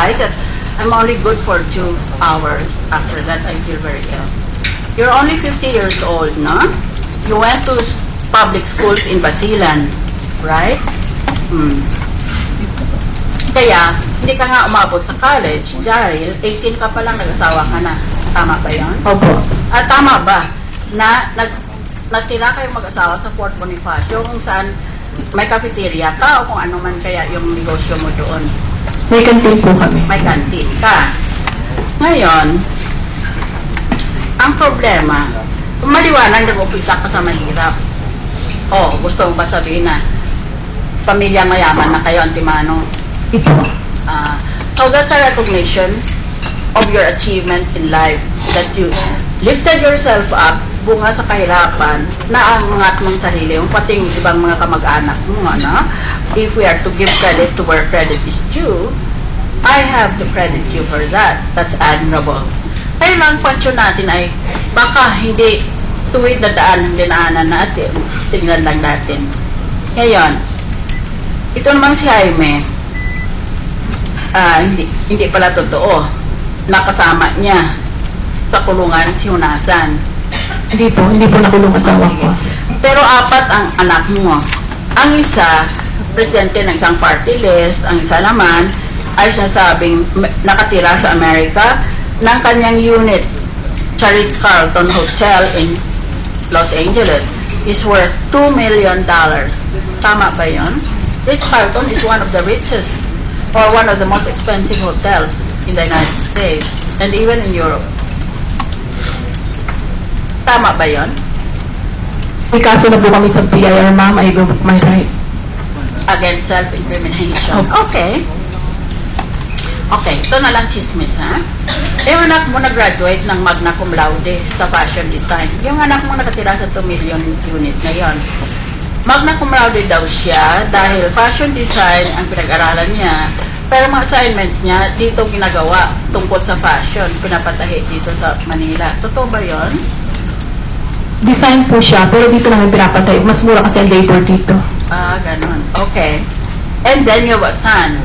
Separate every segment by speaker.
Speaker 1: realize that I'm only good for 2 hours. After that, I feel very ill. You're only 50 years old, no? You went to public schools in Basilan, right? Kaya, hindi ka nga umabot sa college dahil 18 ka pa lang, nag-asawa ka na. Tama ba yun?
Speaker 2: Opo.
Speaker 1: At tama ba na nagtira kayong mag-asawa sa Fort Bonifacio kung saan may cafeteria ka o kung ano man kaya yung negosyo mo doon?
Speaker 2: May canteen po kami.
Speaker 1: May canteen ka. Ngayon, ang problema, maliwanag nag-umpisa ka sa mahirap. Oh, gusto mo ba sabihin na pamilya mayaman na kayo, Antimano?
Speaker 2: Ito.
Speaker 1: So that's a recognition of your achievement in life, that you lifted yourself up, bunga sa kahirapan, naangat mong sarili mo, pati yung ibang mga kamag-anak mo, ano? If we are to give credit to where credit is due, I have to credit you for that. That's admirable. Kaya lang, question natin ay, baka hindi tuwid na daan ang dinaanan natin. Tingnan lang natin. Ngayon, ito namang si Jaime, hindi pala totoo. Nakasama niya sa kulungan si Hunasan.
Speaker 2: Hindi po nakulong asawa ko.
Speaker 1: Pero 4 ang anak mo. Ang isa, presidente ng isang party list. Ang isa naman ay sinasabing nakatira sa Amerika ng kanyang unit sa Ritz-Carlton Hotel in Los Angeles is worth $2 million. Tama ba yun? Ritz-Carlton is one of the richest or one of the most expensive hotels in the United States and even in Europe. Tama ba yun?
Speaker 2: May kaso na po kami sa PIR, ma'am. I revoke my right.
Speaker 1: Against self-incrimination. Okay. Okay, ito na lang chismis, ha? Yung anak mo na-graduate ng magna cum laude sa fashion design. Yung anak mo nakatira sa 2 million unit ngayon. Magna cum laude daw siya dahil fashion design ang pinag-aralan niya. Pero mga assignments niya, dito ginagawa tungkol sa fashion. Pinapatahi dito sa Manila. Totoo ba yun?
Speaker 2: Design po siya, pero dito namin pinapatay. Mas mura kasi ang labor dito.
Speaker 1: Ganun. Okay. And then you have a son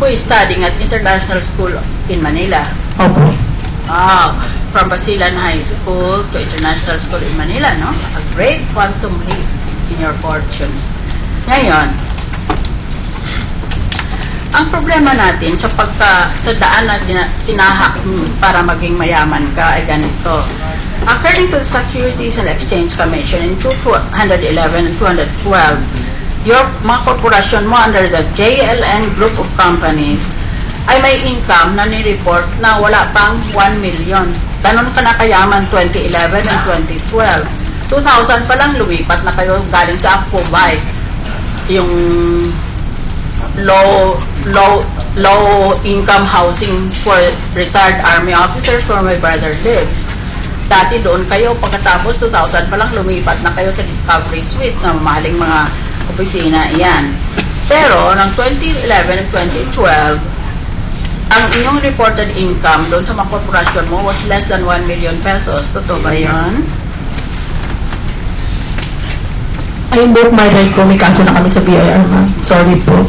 Speaker 1: who is studying at International School in Manila.
Speaker 2: Opo.
Speaker 1: From Basilan High School to International School in Manila, no? A great quantum leap in your fortunes. Ngayon, ang problema natin sa daan na tinahak para maging mayaman ka ay ganito. According to the Securities and Exchange Commission in 211 and 212, your mga korporasyon mo under the JLN group of companies ay may income na ni-report na wala pang 1 million. Ganun ka na kayaman 2011 and 2012. 2000 pa lang lumipat na kayo galing sa Akubay. Yung low income housing for retired army officers where my brother lives. Dati doon kayo, pagkatapos 2000 pa lang lumipat na kayo sa Discovery Suisse na mamahaling mga opisina, iyan. Pero, ng 2011 and 2012, ang inyong reported income doon sa mga korporasyon mo was less than 1 million pesos. Totoo ba yun?
Speaker 2: I invoke my right po. May kaso na kami sa BIR, ma'am. Sorry po.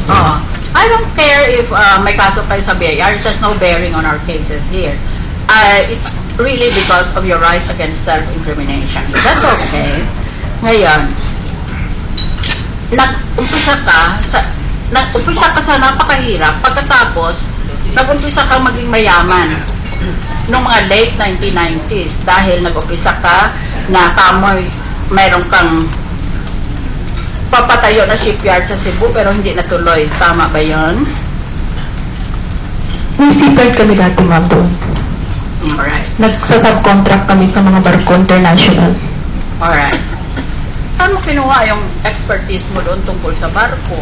Speaker 1: I don't care if may kaso kayo sa BIR. It has no bearing on our cases here. It's really because of your right against self-incrimination. That's okay. Ngayon, nag-umpisa ka sa napakahirap, pagkatapos nag-umpisa ka maging mayaman noong mga late 1990s dahil nag-umpisa ka na mayroon kang papatayo na shipyard sa Cebu pero hindi natuloy. Tama ba yun?
Speaker 2: May shipyard kami dati, ma'am, doon.
Speaker 1: Alright.
Speaker 2: Nagsasubcontract kami sa mga barko international.
Speaker 1: Alright. Saan mo kinuha yung expertise mo doon tungkol sa barko?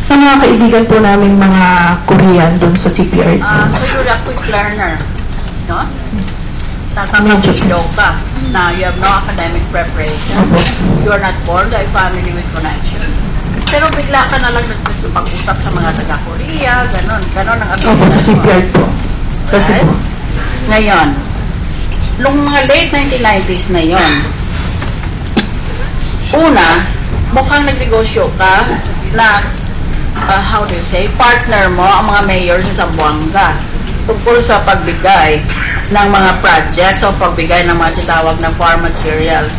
Speaker 2: Sa mga kaibigan po namin mga Korean doon sa CPR.
Speaker 1: So you're a quick learner, no? Nakakapilo ka na you have no academic preparation. You are not born by family with connections. Pero bigla ka na lang nagpag-usap sa mga taga-Korea, ganon ang
Speaker 2: Opo, sa CPR po. Kasi
Speaker 1: right? Ngayon, nung mga late 1990s na yon, una, mukhang nagnegosyo ka na how do you say, partner mo, ang mga mayor sa Zamboanga tungkol sa pagbigay ng mga projects o pagbigay ng mga tinatawag na farm materials.